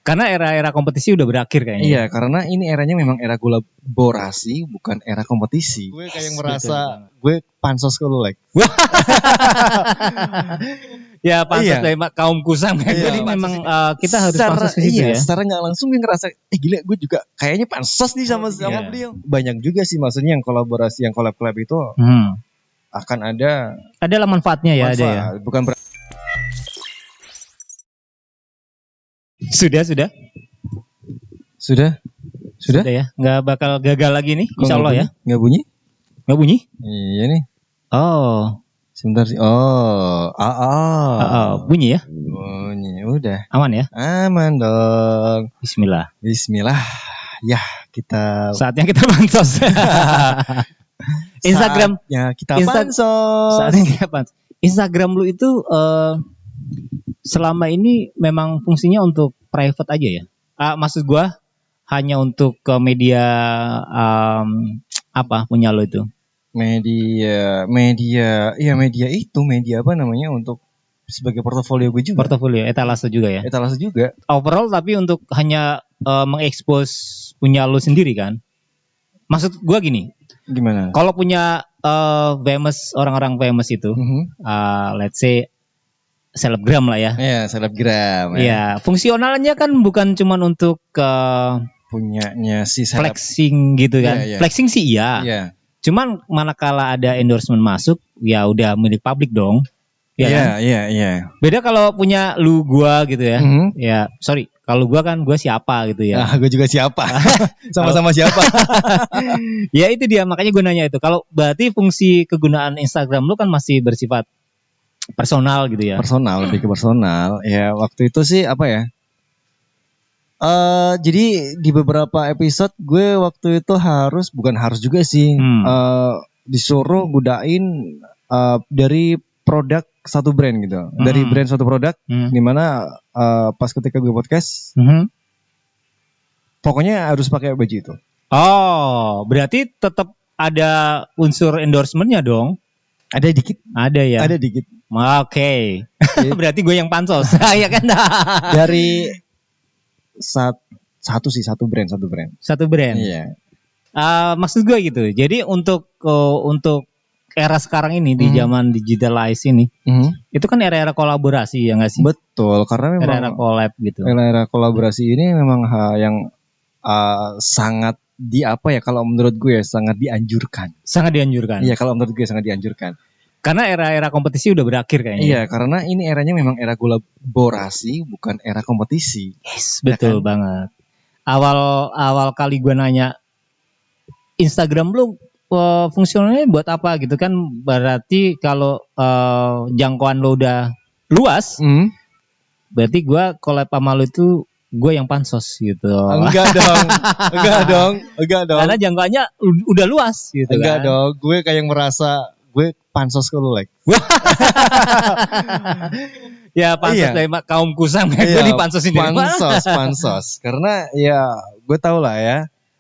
Karena era-era kompetisi udah berakhir kayaknya. Iya, karena ini eranya memang era kolaborasi, bukan era kompetisi. Gue kayak merasa gue pansos ke lu, like. Ya pansos dari kaum kusam kan. Jadi memang kita harus pansos ke situ ya. Secara nggak langsung gue ngerasa, gila gue juga kayaknya pansos nih sama beliau. Banyak juga sih maksudnya yang kolaborasi, yang collab itu akan ada lah manfaatnya ya, ada ya. Bukan Sudah ya, nggak bakal gagal lagi nih, insya Allah ya. Nggak bunyi? Iya nih. Oh, sebentar sih. Bunyi ya? Bunyi, udah. Aman ya? Aman dong. Bismillah. Ya, saatnya kita bansos. Instagram. Ya, kita bansos. Saatnya kita bansos. Instagram lu itu selama ini memang fungsinya untuk private aja ya? Maksud gua hanya untuk ke media apa punya lo itu? Media apa namanya, untuk sebagai portofolio gue juga. Portofolio, etalase juga ya? Etalase juga. Overall tapi untuk hanya mengekspos punya lo sendiri kan? Maksud gua gini. Gimana? Kalau punya famous, orang-orang famous itu, let's say selebgram lah ya. Iya, selebgram. Iya, fungsionalnya kan bukan cuma untuk punyanya si flexing gitu kan. Yeah. Flexing sih iya. Cuman manakala ada endorsement masuk, ya udah milik publik dong. Iya. Beda kalau punya lu gua gitu ya. Ya, sorry, kalau gua kan gua siapa gitu ya. Gue juga siapa. Sama-sama siapa. Ya itu dia, makanya gue nanya itu. Kalau berarti fungsi kegunaan Instagram lu kan masih bersifat personal gitu ya. Lebih ke personal. Ya, waktu itu sih apa ya? Jadi di beberapa episode gue waktu itu bukan harus juga sih, disuruh gudain dari produk satu brand gitu, dari brand suatu produk, dimana pas ketika gue podcast, pokoknya harus pakai baju itu. Oh, berarti tetap ada unsur endorsementnya dong? Ada dikit. Ada ya? Ada dikit. Oke. Berarti gue yang pansos, ya kan? Dari satu brand. Satu brand. Iya. Maksud gue gitu. Jadi untuk era sekarang ini di zaman digitalize ini, itu kan era-era kolaborasi ya nggak sih? Betul, karena memang era-era collab gitu. Era-era kolaborasi ini memang yang sangat kalau menurut gue sangat dianjurkan. Sangat dianjurkan. Iya, kalau menurut gue sangat dianjurkan. Karena era-era kompetisi udah berakhir kayaknya. Iya, karena ini eranya memang era kolaborasi, bukan era kompetisi. Yes, betul banget. Awal kali gue nanya Instagram lu fungsionalnya buat apa gitu kan, berarti kalau jangkauan lo udah luas, berarti gue collab sama lo itu gue yang pansos gitu. Enggak dong. Karena jangkauannya udah luas gitu. Enggak dong, gue kayak merasa gue pansos ke lu, like. Ya pansos dari kaum kusam kan, gue dipansosin dari pansos. Karena ya gue tau lah ya,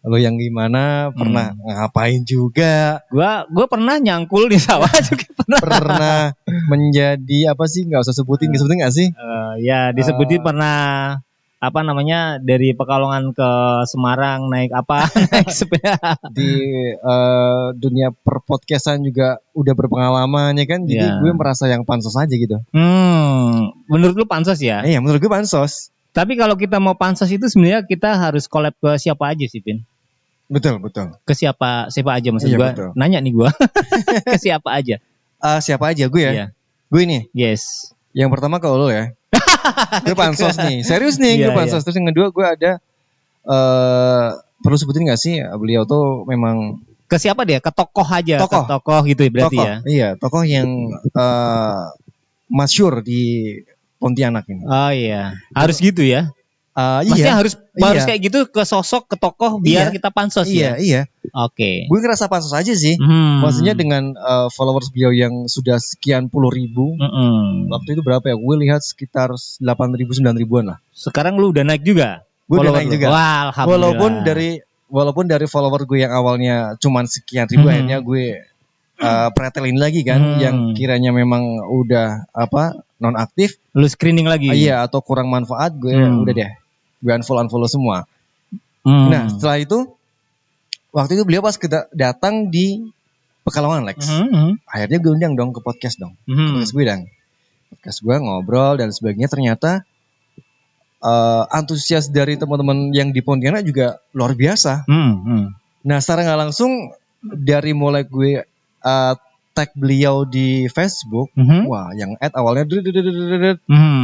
lo yang gimana, pernah ngapain juga. Gue pernah nyangkul di sawah juga pernah menjadi apa sih, nggak usah sebutin nggak sih? Ya disebutin pernah apa namanya, dari Pekalongan ke Semarang naik sepeda. Di dunia perpodcastan juga udah berpengalaman ya kan, jadi gue merasa yang pansos aja gitu. Menurut lu pansos ya? Iya, menurut gue pansos. Tapi kalau kita mau pansos itu sebenarnya kita harus collab ke siapa aja sih, Pin? Betul. Ke siapa aja maksud gue? Betul. Nanya nih gue. Ke siapa aja? Siapa aja gue ya? Iya. Gue nih. Yes. Yang pertama ke lo ya. Gue pansos nih. Serius nih, gue pansos. Terus yang kedua gue ada perlu sebutin gak sih, beliau tuh memang ke siapa dia? Ke tokoh aja. Ke tokoh gitu berarti ya. Iya, tokoh yang masyhur di Pontianak ini. Oh iya. Harus gitu ya. Maksudnya harus kayak gitu, ke sosok, ke tokoh biar kita pansos ya. Iya. Oke. Gue ngerasa pansos aja sih. Maksudnya dengan followers beliau yang sudah sekian puluh ribu. Waktu itu berapa ya? Gue lihat sekitar 8.000 9.000-an lah. Sekarang lu udah naik juga? Gue udah naik juga. Wah, alhamdulillah. Walaupun dari follower gue yang awalnya cuman sekian ribu, akhirnya gue pretelin lagi kan, yang kiranya memang udah non aktif, lu screening lagi. Iya, atau kurang manfaat, gue udah deh gue unfollow semua. Nah setelah itu waktu itu beliau pas datang di Pekalongan Lex, akhirnya gue undang dong ke podcast dong, podcast gue ngobrol dan sebagainya. Ternyata antusias dari teman-teman yang di Pontianak juga luar biasa. Nah secara nggak langsung dari mulai gue tag beliau di Facebook, wah yang add awalnya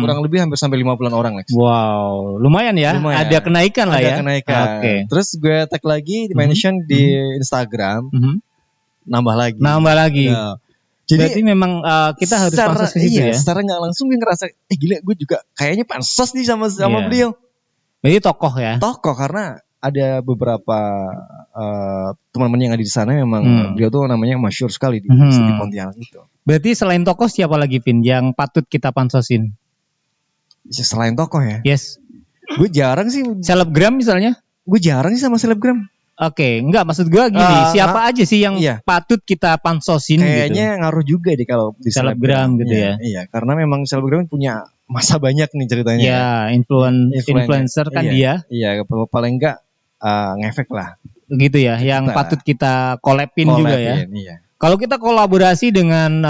kurang lebih hampir sampai 50-an orang Lex. Wow, lumayan ya. Ada kenaikan lah ya. Ada kenaikan. Okay. Terus gue tag lagi di mention di Instagram, nambah lagi. Nah, jadi berarti memang kita harus pansos ke situ ya. Secara nggak langsung gue ngerasa, gila gue juga kayaknya pansos nih sama beliau. Jadi tokoh ya. Tokoh karena ada beberapa teman-teman yang ada di sana memang beliau tuh namanya masyhur sekali di Pontianak itu. Berarti selain tokoh siapa lagi Vin yang patut kita pansosin? Selain tokoh ya? Yes. Gue jarang sih. Selebgram misalnya? Gue jarang sih sama selebgram. Oke, enggak maksud gue gini, siapa aja sih yang patut kita pansosin gitu? Kayaknya ngaruh juga deh kalau di selebgram gitu ya. Iya, karena memang selebgram punya masa banyak nih ceritanya. Ya, influencer kan dia. Iya, paling enggak ngefek lah. Gitu ya, yang patut kita collabin juga ya. Iya. Kalau kita kolaborasi dengan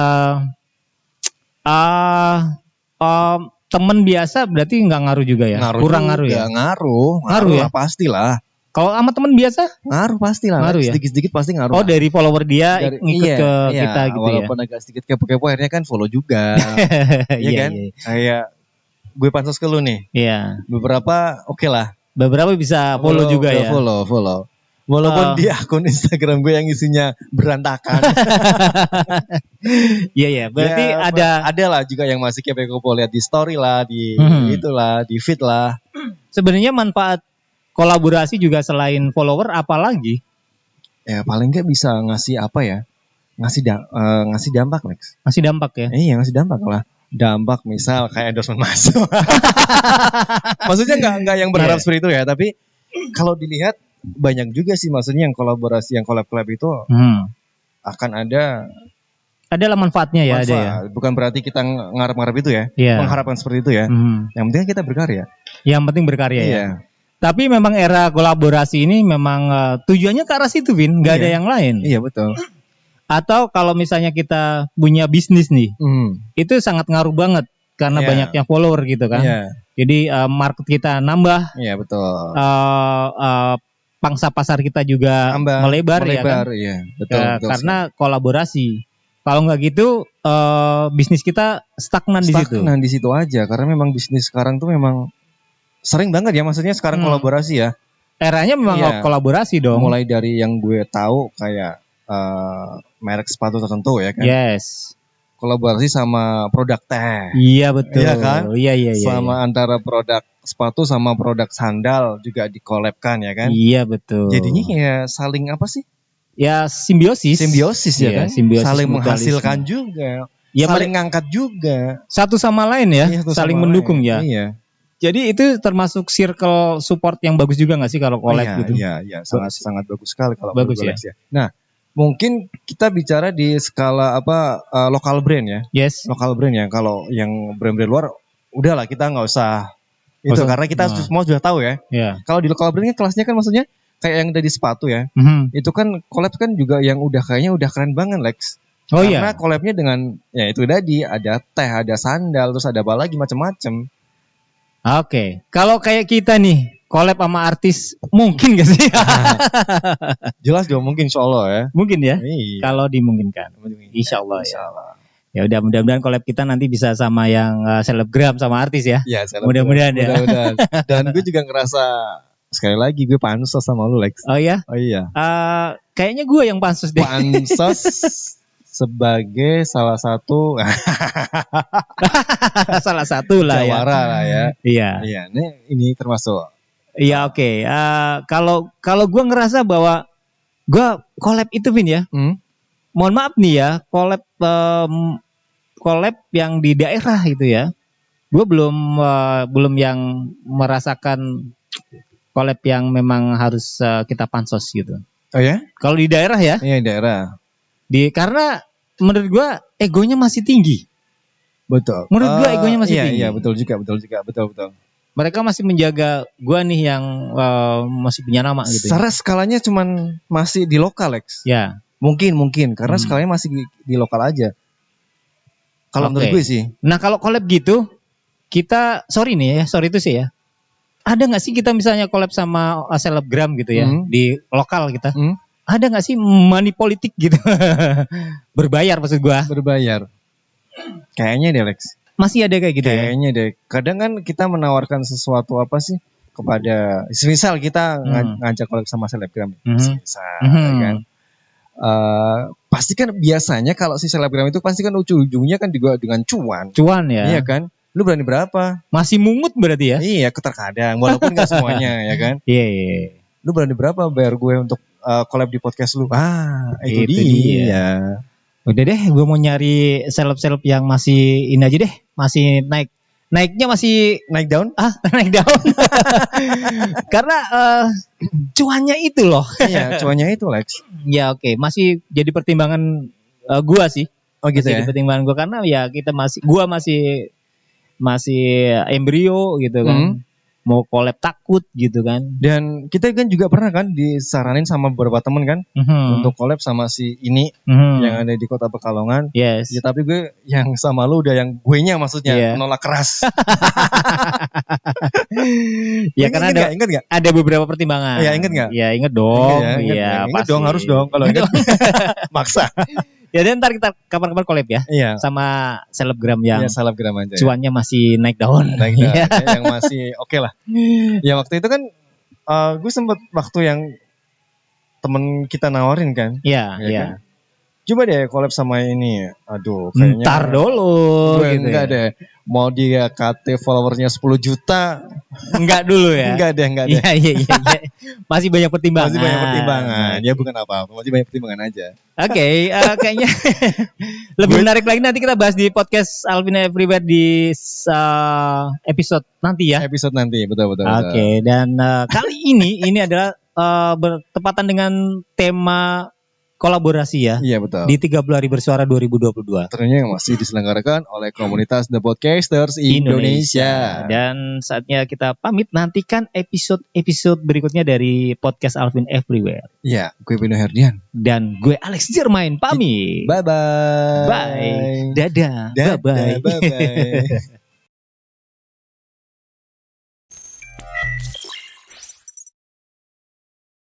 teman biasa berarti nggak ngaruh juga ya? Kurang ngaruh ya? Ngaruh ya? Pastilah. Kalau sama teman biasa? Ngaruh pastilah. Ngaruh ya? Sedikit-sedikit pasti ngaruh. Oh dari follower dia ngikut ke kita gitu ya? Walaupun agak sedikit kepo-kepo akhirnya kan follow juga. Iya kan? Kayak gue pansos ke lu nih. Iya. Beberapa oke lah. Beberapa bisa follow juga ya? Follow. Walaupun di akun Instagram gue yang isinya berantakan. Iya. Berarti ada lah juga yang masih kepo-kepo lihat di story lah, di itulah, di feed lah. Sebenarnya manfaat kolaborasi juga selain follower apalagi? Ya paling nggak bisa ngasih apa ya? Ngasih dampak Lex. Ngasih dampak ya? Iya ngasih dampak lah. Dampak misal kayak endorsement masuk. Maksudnya nggak yang berharap seperti itu ya, tapi kalau dilihat banyak juga sih maksudnya yang kolaborasi, yang collab itu akan ada lah manfaatnya ya. Ada ya. Bukan berarti kita ngarep-ngarep itu ya, mengharapkan seperti itu ya. Yang penting kita berkarya. Yang penting berkarya ya. Tapi memang era kolaborasi ini memang tujuannya ke arah situ, Vin. Nggak ada yang lain. Iya betul. Atau kalau misalnya kita punya bisnis nih, itu sangat ngaruh banget karena banyaknya follower gitu kan. Jadi market kita nambah. Iya betul. Pangsa pasar kita juga melebar ya kan. Iya betul. Karena kolaborasi. Kalau nggak gitu, bisnis kita stagnan di situ. Stagnan di situ aja. Karena memang bisnis sekarang tuh memang sering banget ya, maksudnya sekarang kolaborasi ya. Eranya memang kolaborasi dong. Mulai dari yang gue tahu kayak merek sepatu tertentu ya kan. Yes. Kolaborasi sama produk teh. Iya betul. Iya kan? Iya. Sama antara produk sepatu sama produk sandal juga dikolabkan ya kan. Iya betul. Jadinya ya saling apa sih? Ya simbiosis ya kan. Simbiosis saling menghasilkan juga. Ya, saling ngangkat juga. Satu sama lain ya. Saling mendukung ya. Iya. Jadi itu termasuk circle support yang bagus juga nggak sih kalau collab gitu? Iya, sangat bagus sekali kalau bagus ya. Nah, mungkin kita bicara di skala lokal brand ya. Yes. Lokal brand ya. Kalau yang brand-brand luar, udahlah kita nggak usah itu karena kita semua sudah tahu ya. Kalau di lokal brandnya kelasnya kan maksudnya kayak yang dari sepatu ya. Itu kan collab kan juga yang kayaknya udah keren banget Lex. Karena collabnya dengan ya itu tadi ada teh, ada sandal, terus ada apa lagi macam-macam. Oke, kalau kayak kita nih collab sama artis mungkin gak sih? Jelas dong mungkin, insya Allah ya. Mungkin ya, kalau dimungkinkan. Insya Allah. Ya udah mudah-mudahan collab kita nanti bisa sama yang selebgram sama artis ya. Iya, mudah-mudahan ya. Mudah-mudahan. Dan gue juga ngerasa sekali lagi gue pansos sama lu Lex. Oh iya? Oh iya. Kayaknya gue yang pansos deh. Pansos sebagai salah satu salah satu lah jawara lah ya. Iya. Ini termasuk. Iya oke. Kalau gue ngerasa bahwa gue collab itu Vin ya. Mohon maaf nih ya, collab yang di daerah gitu ya. Gue belum yang merasakan collab yang memang harus kita pansos gitu. Oh ya? Kalau di daerah ya? Iya daerah. Karena menurut gue egonya masih tinggi. Betul. Menurut gue egonya masih tinggi. Iya betul juga. mereka masih menjaga gua nih yang masih punya nama gitu. Secara skalanya cuman masih di lokal, Lex. Ya. Mungkin karena skalanya masih di lokal aja. Kalau menurut gue sih. Nah, kalau collab gitu, kita sorry itu sih ya. Ada nggak sih kita misalnya collab sama selebgram gitu ya di lokal kita? Ada nggak sih money politik gitu? Berbayar maksud gua. Berbayar. Kayaknya deh, Lex. Masih ada kayak gitu kayaknya deh. Kadang kan kita menawarkan sesuatu apa sih kepada, misal kita ngajak collab sama selebgram, misal, kan. Pasti kan biasanya kalau si selebgram itu pasti kan ujung-ujungnya kan juga dengan cuan ya. Iya kan, lu berani berapa? Masih mungut berarti ya? Iya, terkadang walaupun nggak semuanya ya kan. Iya. Lu berani berapa bayar gue untuk collab di podcast lu? Itu dia. Udah deh, gue mau nyari seleb-seleb yang masih ini aja deh, masih naiknya masih naik daun? Naik daun. Karena cuannya itu loh. Iya, cuannya itu, Lex. Ya oke. Masih jadi pertimbangan gua sih. Oh gitu masih ya. Jadi pertimbangan gua karena ya gua masih embrio gitu kan. Mau collab takut gitu kan. Dan kita kan juga pernah kan disaranin sama beberapa temen kan untuk collab sama si ini yang ada di Kota Pekalongan. Yes. Ya tapi gue yang sama lu udah yang gue nya maksudnya menolak keras. Ya karena inget gak? Ada beberapa pertimbangan. Ya inget gak? Ya inget dong. Inget dong, harus dong kalau inget. Maksa. Ya dan ntar kita kapan-kapan collab ya. Iya. Sama selebgram yang selebgram aja. Cuannya masih naik daun. Yang masih oke lah. Ya waktu itu kan gue sempet waktu yang temen kita nawarin kan. Iya. Kan? Coba deh collab sama ini. Aduh kayaknya. Ntar dulu. Gue gitu enggak deh. Mau dia KT followernya 10 juta. Enggak dulu ya. Enggak deh. Iya. Masih banyak pertimbangan. Ya bukan apa-apa. Masih banyak pertimbangan aja. Oke, kayaknya lebih menarik lagi nanti kita bahas di podcast Alvin Everywhere di episode nanti ya. Episode nanti, betul. Oke, dan kali ini adalah bertepatan dengan tema kolaborasi ya. Iya betul. Di 30 Hari Bersuara 2022. Tentunya yang masih diselenggarakan oleh komunitas The Podcasters Indonesia. Dan saatnya kita pamit, nantikan episode berikutnya dari podcast Alvin Everywhere. Iya, gue Beno Herdian dan gue Alex Jermain pamit. Bye. Dadah. Bye.